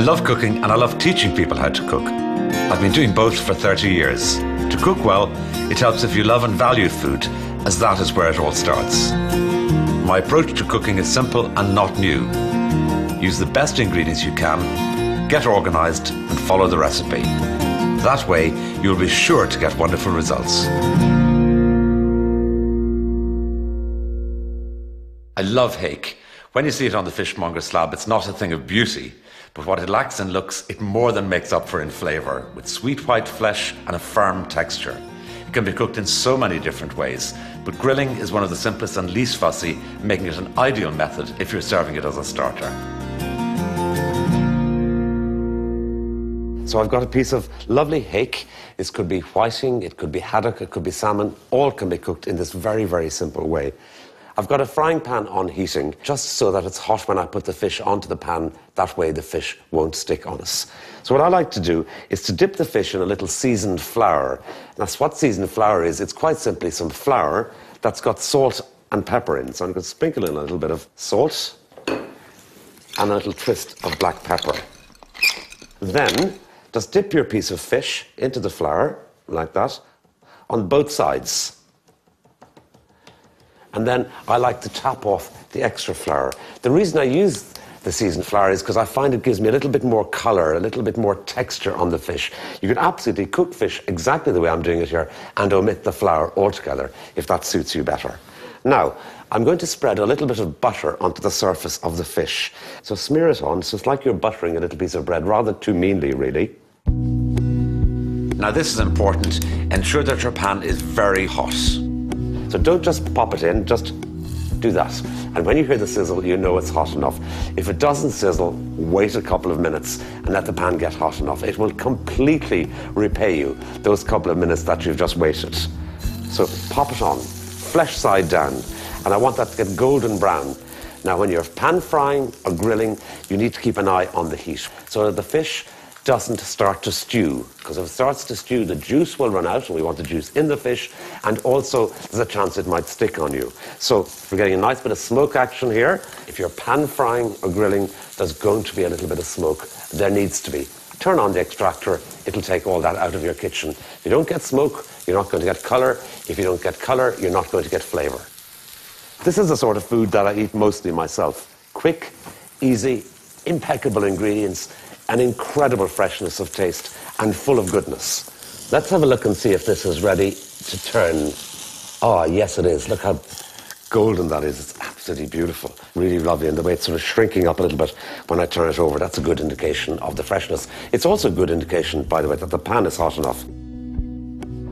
love cooking and I love teaching people how to cook. I've been doing both for 30 years. To cook well, it helps if you love and value food, as that is where it all starts. My approach to cooking is simple and not new. Use the best ingredients you can, get organised and follow the recipe. That way, you'll be sure to get wonderful results. I love hake. When you see it on the fishmonger slab, it's not a thing of beauty, but what it lacks in looks, it more than makes up for in flavour, with sweet white flesh and a firm texture. It can be cooked in so many different ways, but grilling is one of the simplest and least fussy, making it an ideal method if you're serving it as a starter. So I've got a piece of lovely hake. This could be whiting, it could be haddock, it could be salmon. All can be cooked in this very, very simple way. I've got a frying pan on heating, just so that it's hot when I put the fish onto the pan. That way the fish won't stick on us. So what I like to do is to dip the fish in a little seasoned flour. That's what seasoned flour is. It's quite simply some flour that's got salt and pepper in. So I'm going to sprinkle in a little bit of salt and a little twist of black pepper. Then just dip your piece of fish into the flour, like that, on both sides. And then I like to tap off the extra flour. The reason I use the seasoned flour is because I find it gives me a little bit more colour, a little bit more texture on the fish. You can absolutely cook fish exactly the way I'm doing it here and omit the flour altogether, if that suits you better. Now, I'm going to spread a little bit of butter onto the surface of the fish. So smear it on, so it's like you're buttering a little piece of bread, rather too meanly, really. Now this is important. Ensure that your pan is very hot. So don't just pop it in, just do that. And when you hear the sizzle, you know it's hot enough. If it doesn't sizzle, wait a couple of minutes and let the pan get hot enough. It will completely repay you those couple of minutes that you've just waited. So pop it on, flesh side down, and I want that to get golden brown. Now when you're pan frying or grilling, you need to keep an eye on the heat so that the fish doesn't start to stew, because if it starts to stew, the juice will run out, and we want the juice in the fish, and also there's a chance it might stick on you. So we're getting a nice bit of smoke action here. If you're pan frying or grilling, there's going to be a little bit of smoke. There needs to be. Turn on the extractor, it'll take all that out of your kitchen. If you don't get smoke, you're not going to get colour. If you don't get colour, you're not going to get flavour. This is the sort of food that I eat mostly myself. Quick, easy, impeccable ingredients, an incredible freshness of taste and full of goodness. Let's have a look and see if this is ready to turn. Oh, yes it is. Look how golden that is. It's absolutely beautiful. Really lovely. And the way it's sort of shrinking up a little bit when I turn it over, that's a good indication of the freshness. It's also a good indication, by the way, that the pan is hot enough.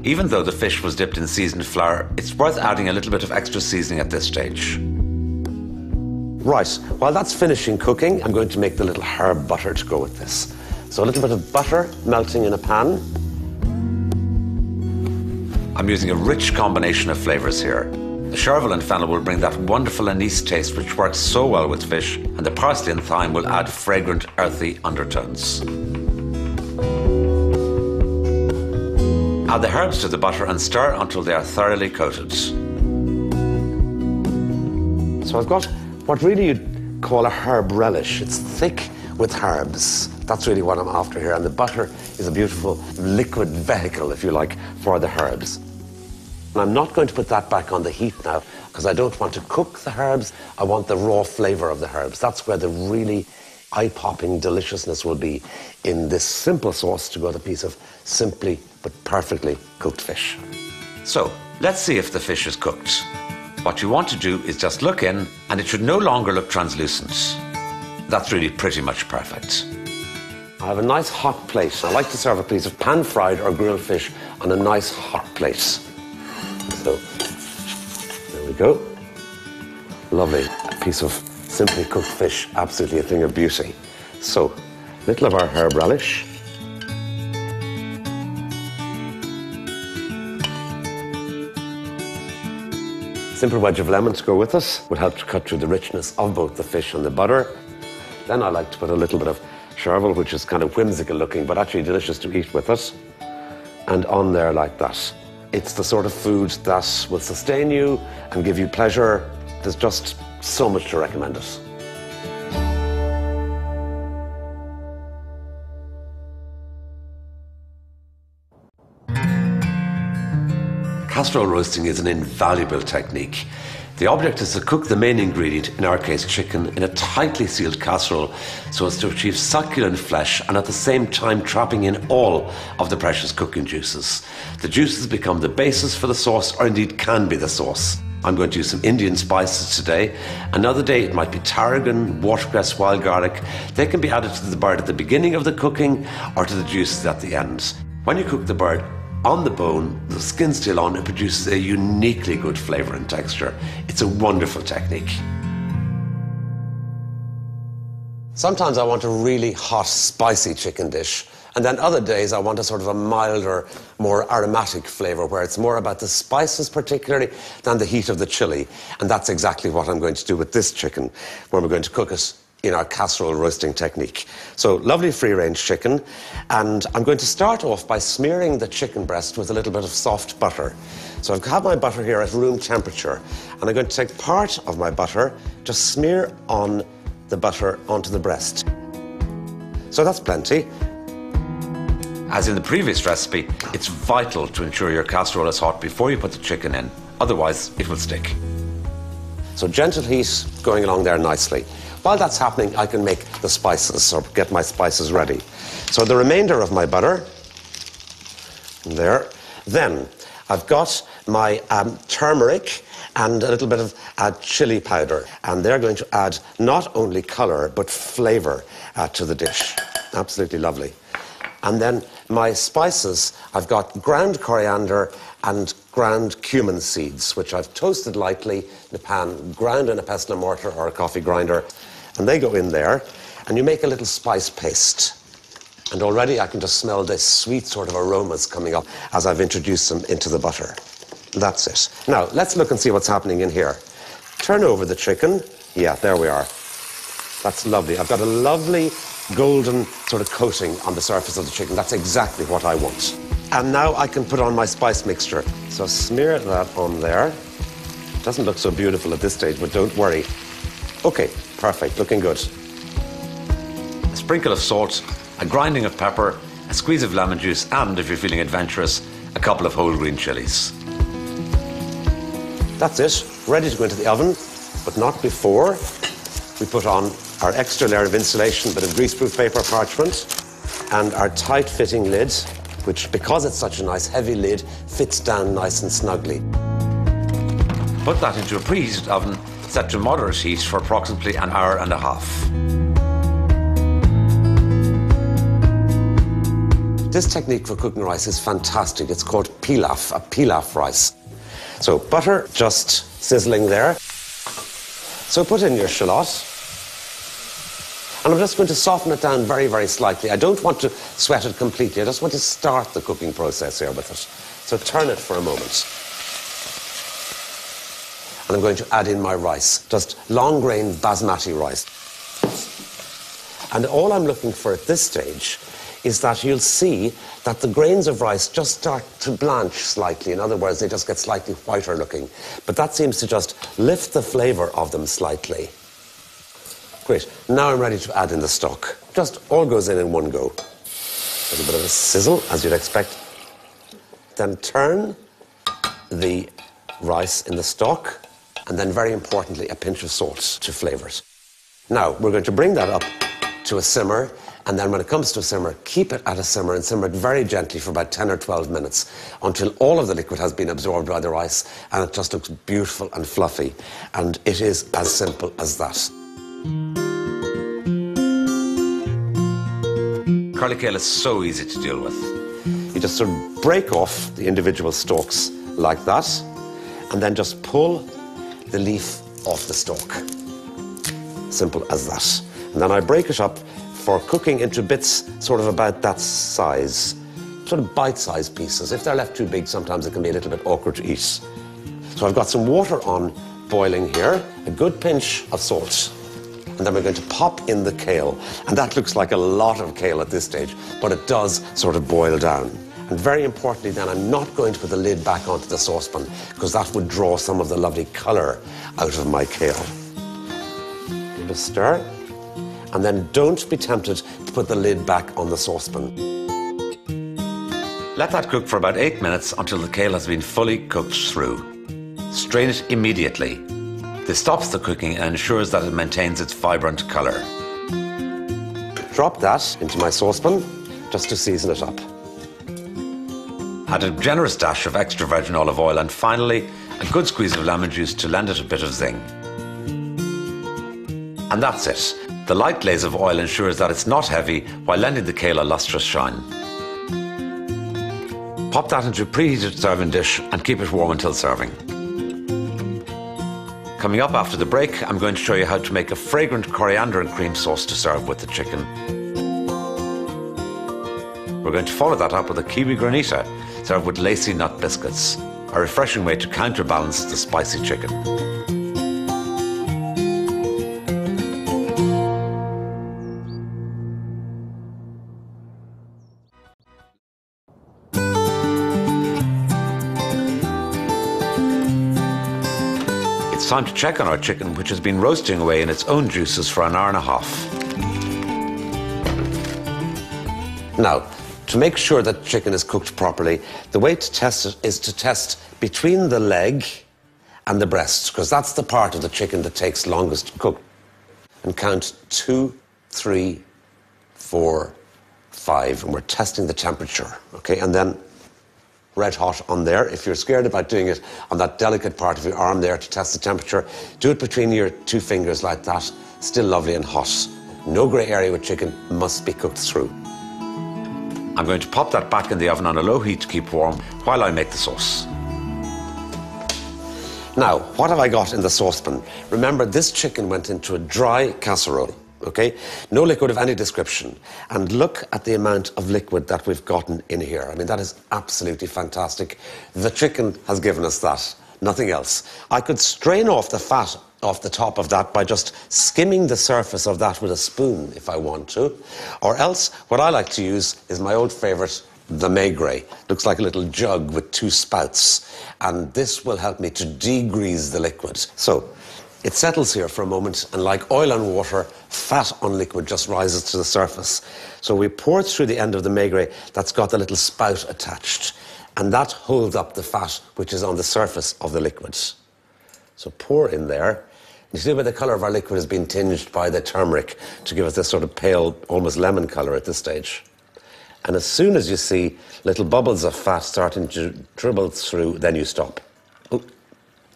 Even though the fish was dipped in seasoned flour, it's worth adding a little bit of extra seasoning at this stage. Right, while that's finishing cooking, I'm going to make the little herb butter to go with this. So a little bit of butter melting in a pan. I'm using a rich combination of flavours here. The chervil and fennel will bring that wonderful anise taste which works so well with fish, and the parsley and thyme will add fragrant, earthy undertones. Add the herbs to the butter and stir until they are thoroughly coated. So I've got what really you'd call a herb relish. It's thick with herbs. That's really what I'm after here. And the butter is a beautiful liquid vehicle, if you like, for the herbs. And I'm not going to put that back on the heat now, because I don't want to cook the herbs. I want the raw flavour of the herbs. That's where the really eye-popping deliciousness will be in this simple sauce to go with a piece of simply but perfectly cooked fish. So, let's see if the fish is cooked. What you want to do is just look in, and it should no longer look translucent. That's really pretty much perfect. I have a nice hot plate. I like to serve a piece of pan-fried or grilled fish on a nice hot plate. So, there we go. Lovely. A piece of simply cooked fish, absolutely a thing of beauty. So, a little of our herb relish. Simple wedge of lemon to go with us would help to cut through the richness of both the fish and the butter. Then I like to put a little bit of chervil, which is kind of whimsical looking, but actually delicious to eat with it. And on there like that. It's the sort of food that will sustain you and give you pleasure. There's just so much to recommend it. Casserole roasting is an invaluable technique. The object is to cook the main ingredient, in our case chicken, in a tightly sealed casserole so as to achieve succulent flesh and at the same time trapping in all of the precious cooking juices. The juices become the basis for the sauce, or indeed can be the sauce. I'm going to use some Indian spices today. Another day it might be tarragon, watercress, wild garlic. They can be added to the bird at the beginning of the cooking or to the juices at the end. When you cook the bird on the bone, the skin still on, it produces a uniquely good flavour and texture. It's a wonderful technique. Sometimes I want a really hot, spicy chicken dish, and then other days I want a sort of a milder, more aromatic flavour where it's more about the spices particularly than the heat of the chili. And that's exactly what I'm going to do with this chicken when we're going to cook it in our casserole roasting technique. So lovely free-range chicken, and I'm going to start off by smearing the chicken breast with a little bit of soft butter. So I've got my butter here at room temperature, and I'm going to take part of my butter, just smear on the butter onto the breast. So that's plenty. As in the previous recipe, it's vital to ensure your casserole is hot before you put the chicken in, otherwise it will stick. So gentle heat going along there nicely. While that's happening, I can make the spices, or get my spices ready. So the remainder of my butter, there. Then I've got my turmeric and a little bit of chili powder. And they're going to add not only colour, but flavour to the dish. Absolutely lovely. And then my spices, I've got ground coriander and ground cumin seeds, which I've toasted lightly in a pan, ground in a pestle and mortar or a coffee grinder. And they go in there, and you make a little spice paste. And already I can just smell this sweet sort of aromas coming up as I've introduced them into the butter. That's it. Now, let's look and see what's happening in here. Turn over the chicken. Yeah, there we are. That's lovely. I've got a lovely golden sort of coating on the surface of the chicken. That's exactly what I want. And now I can put on my spice mixture. So smear that on there. Doesn't look so beautiful at this stage, but don't worry. Okay, perfect, looking good. A sprinkle of salt, a grinding of pepper, a squeeze of lemon juice, and if you're feeling adventurous, a couple of whole green chilies. That's it, ready to go into the oven, but not before we put on our extra layer of insulation, bit of greaseproof paper parchment, and our tight-fitting lid, which, because it's such a nice heavy lid, fits down nice and snugly. Put that into a preheated oven, set to moderate heat for approximately an hour and a half. This technique for cooking rice is fantastic. It's called pilaf, a pilaf rice. So butter just sizzling there. So put in your shallot. And I'm just going to soften it down very, very slightly. I don't want to sweat it completely. I just want to start the cooking process here with it. So turn it for a moment. And I'm going to add in my rice, just long-grain basmati rice. And all I'm looking for at this stage is that you'll see that the grains of rice just start to blanch slightly. In other words, they just get slightly whiter looking. But that seems to just lift the flavour of them slightly. Great. Now I'm ready to add in the stock. Just all goes in one go. A little bit of a sizzle, as you'd expect. Then turn the rice in the stock, and then, very importantly, a pinch of salt to flavour it. Now, we're going to bring that up to a simmer, and then when it comes to a simmer, keep it at a simmer and simmer it very gently for about 10 or 12 minutes until all of the liquid has been absorbed by the rice and it just looks beautiful and fluffy. And it is as simple as that. Curly kale is so easy to deal with. You just sort of break off the individual stalks like that, and then just pull the leaf off the stalk. Simple as that. And then I break it up for cooking into bits sort of about that size, sort of bite-sized pieces. If they're left too big, sometimes it can be a little bit awkward to eat. So I've got some water on boiling here, a good pinch of salt, and then we're going to pop in the kale. And that looks like a lot of kale at this stage, but it does sort of boil down. And very importantly then, I'm not going to put the lid back onto the saucepan because that would draw some of the lovely colour out of my kale. Give it a stir, and then don't be tempted to put the lid back on the saucepan. Let that cook for about 8 minutes until the kale has been fully cooked through. Strain it immediately. This stops the cooking and ensures that it maintains its vibrant colour. Drop that into my saucepan just to season it up. Add a generous dash of extra virgin olive oil and finally a good squeeze of lemon juice to lend it a bit of zing. And that's it. The light glaze of oil ensures that it's not heavy while lending the kale a lustrous shine. Pop that into a preheated serving dish and keep it warm until serving. Coming up after the break, I'm going to show you how to make a fragrant coriander and cream sauce to serve with the chicken. We're going to follow that up with a kiwi granita, served with Lacy Nut Biscuits, a refreshing way to counterbalance the spicy chicken. It's time to check on our chicken, which has been roasting away in its own juices for an hour and a half. Now, to make sure that chicken is cooked properly, the way to test it is to test between the leg and the breast, because that's the part of the chicken that takes longest to cook. And count 2, 3, 4, 5, and we're testing the temperature, okay? And then red hot on there. If you're scared about doing it on that delicate part of your arm there to test the temperature, do it between your 2 fingers like that. Still lovely and hot. No grey area with chicken, must be cooked through. I'm going to pop that back in the oven on a low heat to keep warm while I make the sauce. Now, what have I got in the saucepan? Remember, this chicken went into a dry casserole, okay? No liquid of any description. And look at the amount of liquid that we've gotten in here. I mean, that is absolutely fantastic. The chicken has given us that, nothing else. I could strain off the fat off the top of that by just skimming the surface of that with a spoon if I want to. Or else, what I like to use is my old favourite, the maigre. Looks like a little jug with 2 spouts. And this will help me to degrease the liquid. So, it settles here for a moment, and like oil and water, fat on liquid just rises to the surface. So we pour it through the end of the maigre that's got the little spout attached, and that holds up the fat which is on the surface of the liquid. So pour in there. You see where the colour of our liquid has been tinged by the turmeric to give us this sort of pale, almost lemon colour at this stage. And as soon as you see little bubbles of fat starting to dribble through, then you stop. Oh,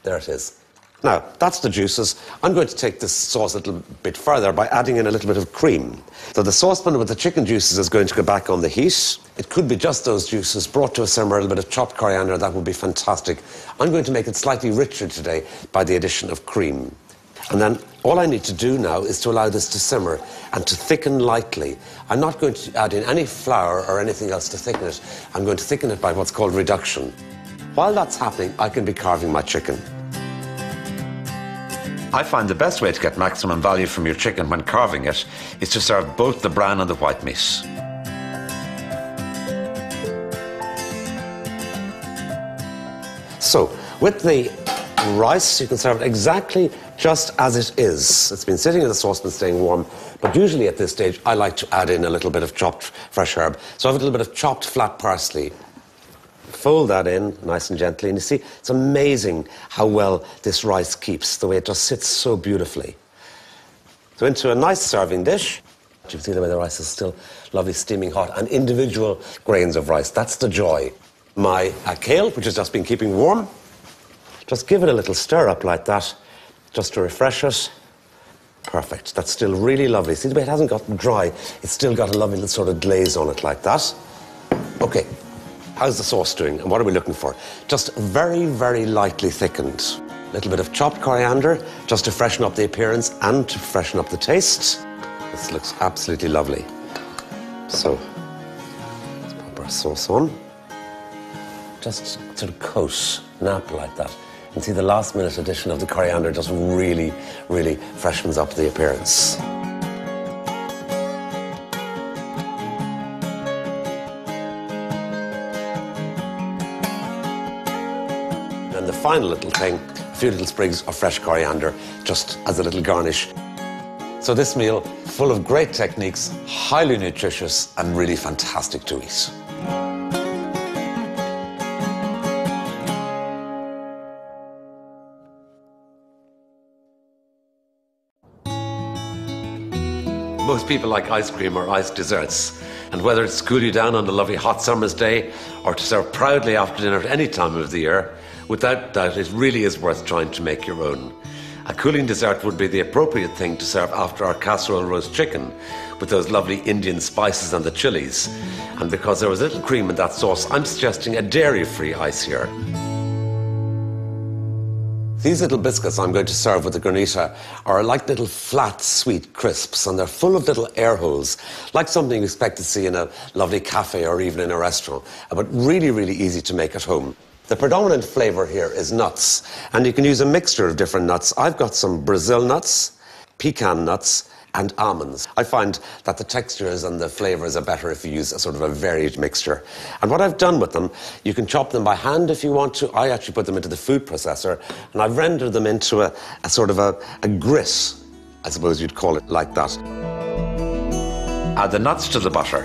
there it is. Now, that's the juices. I'm going to take this sauce a little bit further by adding in a little bit of cream. So the saucepan with the chicken juices is going to go back on the heat. It could be just those juices brought to a simmer, a little bit of chopped coriander. That would be fantastic. I'm going to make it slightly richer today by the addition of cream. And then all I need to do now is to allow this to simmer and to thicken lightly. I'm not going to add in any flour or anything else to thicken it. I'm going to thicken it by what's called reduction. While that's happening, I can be carving my chicken. I find the best way to get maximum value from your chicken when carving it is to serve both the brown and the white meat. So, with the rice, you can serve it exactly just as it is. It's been sitting in the saucepan staying warm, but usually at this stage I like to add in a little bit of chopped fresh herb. So I have a little bit of chopped flat parsley. Fold that in nice and gently, and you see, it's amazing how well this rice keeps, the way it just sits so beautifully. So into a nice serving dish. You can see the way the rice is still lovely, steaming hot, and individual grains of rice. That's the joy. My kale, which has just been keeping warm, just give it a little stir up like that, just to refresh it. Perfect. That's still really lovely. See the way it hasn't gotten dry? It's still got a lovely little sort of glaze on it like that. Okay. How's the sauce doing, and what are we looking for? Just very, very lightly thickened. A little bit of chopped coriander, just to freshen up the appearance and to freshen up the taste. This looks absolutely lovely. So, let's pop our sauce on. Just sort of coat, nap like that. And see the last minute addition of the coriander just really, really freshens up the appearance. And the final little thing, a few little sprigs of fresh coriander, just as a little garnish. So this meal, full of great techniques, highly nutritious, and really fantastic to eat. Most people like ice cream or iced desserts. And whether it's to cool you down on a lovely hot summer's day or to serve proudly after dinner at any time of the year, without doubt it really is worth trying to make your own. A cooling dessert would be the appropriate thing to serve after our casserole roast chicken with those lovely Indian spices and the chilies. And because there was little cream in that sauce, I'm suggesting a dairy-free ice here. These little biscuits I'm going to serve with the Granita are like little flat, sweet crisps, and they're full of little air holes, like something you expect to see in a lovely cafe or even in a restaurant, but really, really easy to make at home. The predominant flavour here is nuts, and you can use a mixture of different nuts. I've got some Brazil nuts, pecan nuts, and almonds. I find that the textures and the flavours are better if you use a sort of a varied mixture. And what I've done with them, you can chop them by hand if you want to. I actually put them into the food processor, and I've rendered them into a sort of a grit, I suppose you'd call it, like that. Add the nuts to the butter.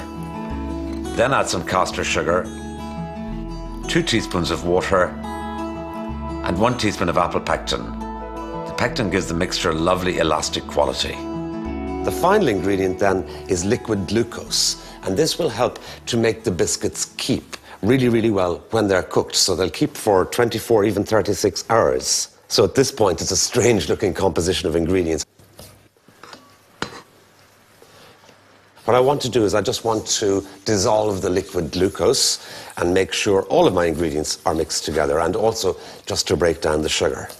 Then add some caster sugar, 2 teaspoons of water, and 1 teaspoon of apple pectin. The pectin gives the mixture a lovely elastic quality. The final ingredient then is liquid glucose, and this will help to make the biscuits keep really, really well when they're cooked. So they'll keep for 24, even 36 hours. So at this point, it's a strange looking composition of ingredients. What I want to do is I just want to dissolve the liquid glucose and make sure all of my ingredients are mixed together, and also just to break down the sugar.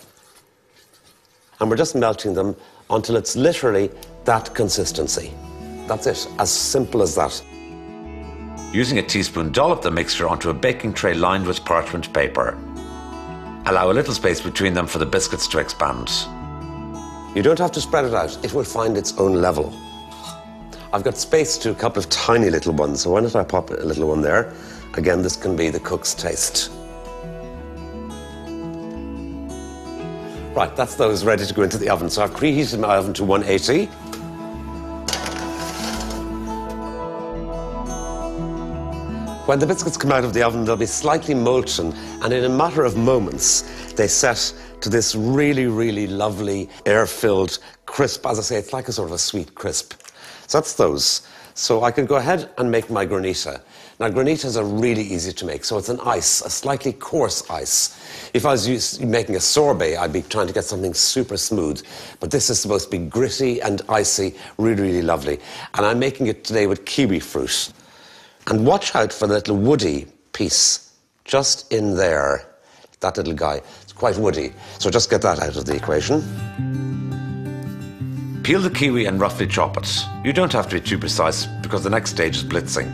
And we're just melting them until it's literally that consistency. That's it, as simple as that. Using a teaspoon, dollop the mixture onto a baking tray lined with parchment paper. Allow a little space between them for the biscuits to expand. You don't have to spread it out, it will find its own level. I've got space to a couple of tiny little ones, so why don't I pop a little one there? Again, this can be the cook's taste. Right, that's those ready to go into the oven. So I've preheated my oven to 180. When the biscuits come out of the oven, they'll be slightly molten, and in a matter of moments, they set to this really, really lovely, air-filled crisp. As I say, it's like a sort of a sweet crisp. So that's those. So I can go ahead and make my Granita. Now, Granitas are really easy to make, so it's an ice, a slightly coarse ice. If I was making a sorbet, I'd be trying to get something super smooth, but this is supposed to be gritty and icy, really, really lovely. And I'm making it today with kiwi fruit. And watch out for the little woody piece just in there, that little guy. It's quite woody, so just get that out of the equation. Peel the kiwi and roughly chop it. You don't have to be too precise because the next stage is blitzing.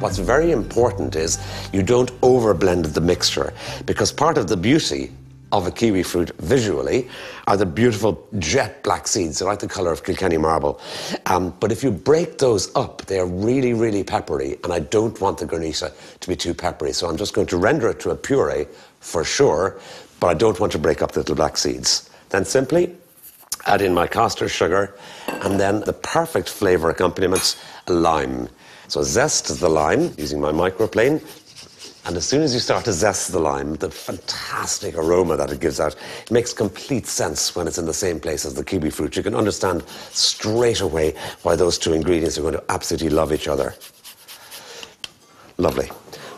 What's very important is you don't overblend the mixture, because part of the beauty of a kiwi fruit visually are the beautiful jet black seeds. They're like the colour of Kilkenny marble. But if you break those up, they're really, really peppery, and I don't want the Granita to be too peppery. So I'm just going to render it to a puree for sure, but I don't want to break up the little black seeds. Then simply add in my caster sugar, and then the perfect flavour accompaniment, lime. So zest the lime using my microplane. And as soon as you start to zest the lime, the fantastic aroma that it gives out, it makes complete sense when it's in the same place as the kiwi fruit. You can understand straight away why those two ingredients are going to absolutely love each other. Lovely.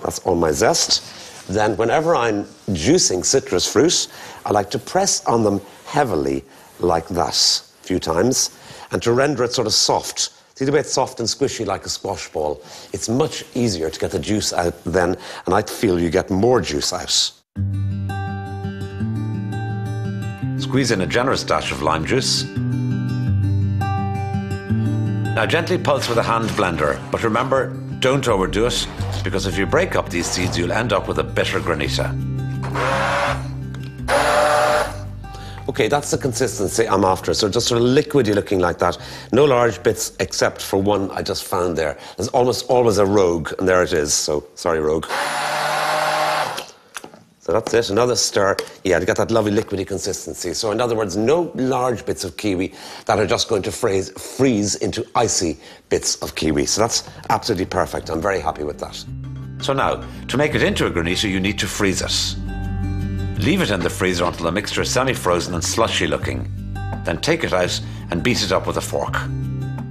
That's all my zest. Then whenever I'm juicing citrus fruit, I like to press on them heavily like that a few times, and to render it sort of soft. See the way it's soft and squishy like a squash ball? It's much easier to get the juice out then, and I feel you get more juice out. Squeeze in a generous dash of lime juice. Now gently pulse with a hand blender, but remember, don't overdo it, because if you break up these seeds, you'll end up with a bitter Granita. Okay, that's the consistency I'm after. So just sort of liquidy looking like that. No large bits except for one I just found there. There's almost always a rogue, and there it is. So, sorry, rogue. So that's it, another stir. Yeah, to get that lovely liquidy consistency. So in other words, no large bits of kiwi that are just going to freeze into icy bits of kiwi. So that's absolutely perfect. I'm very happy with that. So now, to make it into a Granita, you need to freeze it. Leave it in the freezer until the mixture is semi-frozen and slushy looking. Then take it out and beat it up with a fork.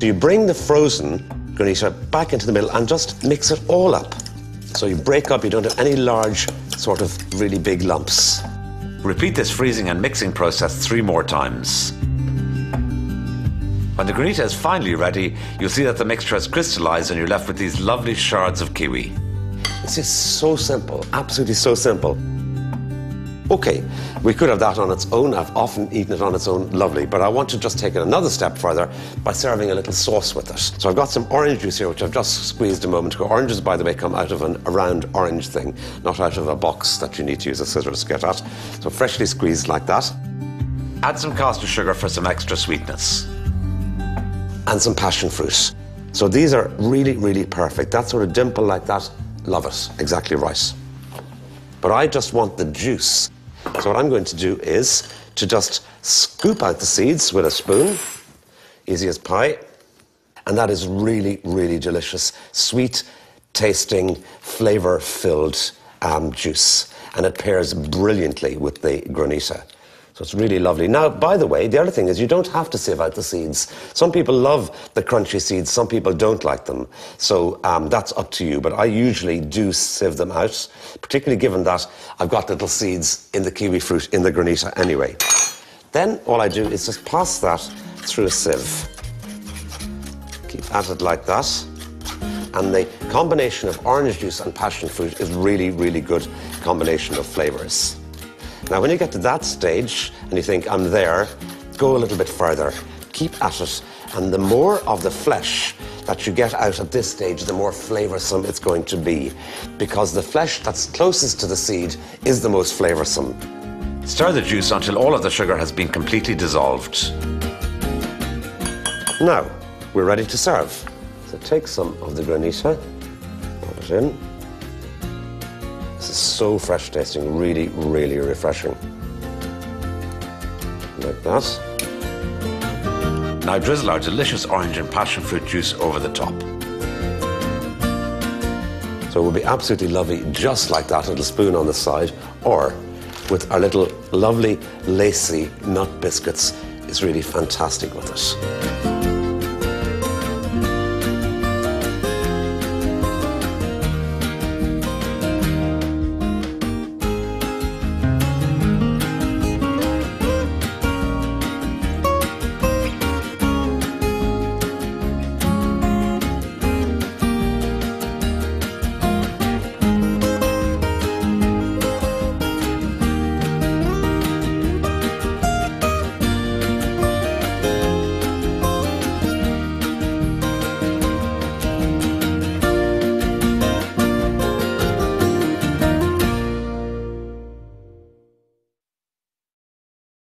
So you bring the frozen Granita back into the middle and just mix it all up. So you break up, you don't have any large, sort of really big lumps. Repeat this freezing and mixing process 3 more times. When the Granita is finally ready, you'll see that the mixture has crystallized and you're left with these lovely shards of kiwi. This is so simple, absolutely so simple. Okay, we could have that on its own. I've often eaten it on its own, lovely. But I want to just take it another step further by serving a little sauce with it. So I've got some orange juice here, which I've just squeezed a moment ago. Oranges, by the way, come out of a round orange thing, not out of a box that you need to use a scissors to get at. So freshly squeezed like that. Add some caster sugar for some extra sweetness. And some passion fruit. So these are really, really perfect. That sort of dimple like that, love it, exactly right. But I just want the juice. So what I'm going to do is to just scoop out the seeds with a spoon, easy as pie. And that is really, really delicious, sweet tasting, flavor filled juice. And it pairs brilliantly with the Granita. So it's really lovely. Now, by the way, the other thing is you don't have to sieve out the seeds. Some people love the crunchy seeds, some people don't like them. So that's up to you, but I usually do sieve them out, particularly given that I've got little seeds in the kiwi fruit in the Granita anyway. Then all I do is just pass that through a sieve. Keep at it like that. And the combination of orange juice and passion fruit is really, really good combination of flavours. Now, when you get to that stage and you think, I'm there, go a little bit further. Keep at it. And the more of the flesh that you get out at this stage, the more flavoursome it's going to be. Because the flesh that's closest to the seed is the most flavoursome. Stir the juice until all of the sugar has been completely dissolved. Now, we're ready to serve. So take some of the Granita, pop it in. This is so fresh tasting, really, really refreshing. Like that. Now drizzle our delicious orange and passion fruit juice over the top. So it will be absolutely lovely just like that, a little spoon on the side, or with our little lovely Lacy Nut Biscuits. It's really fantastic with it.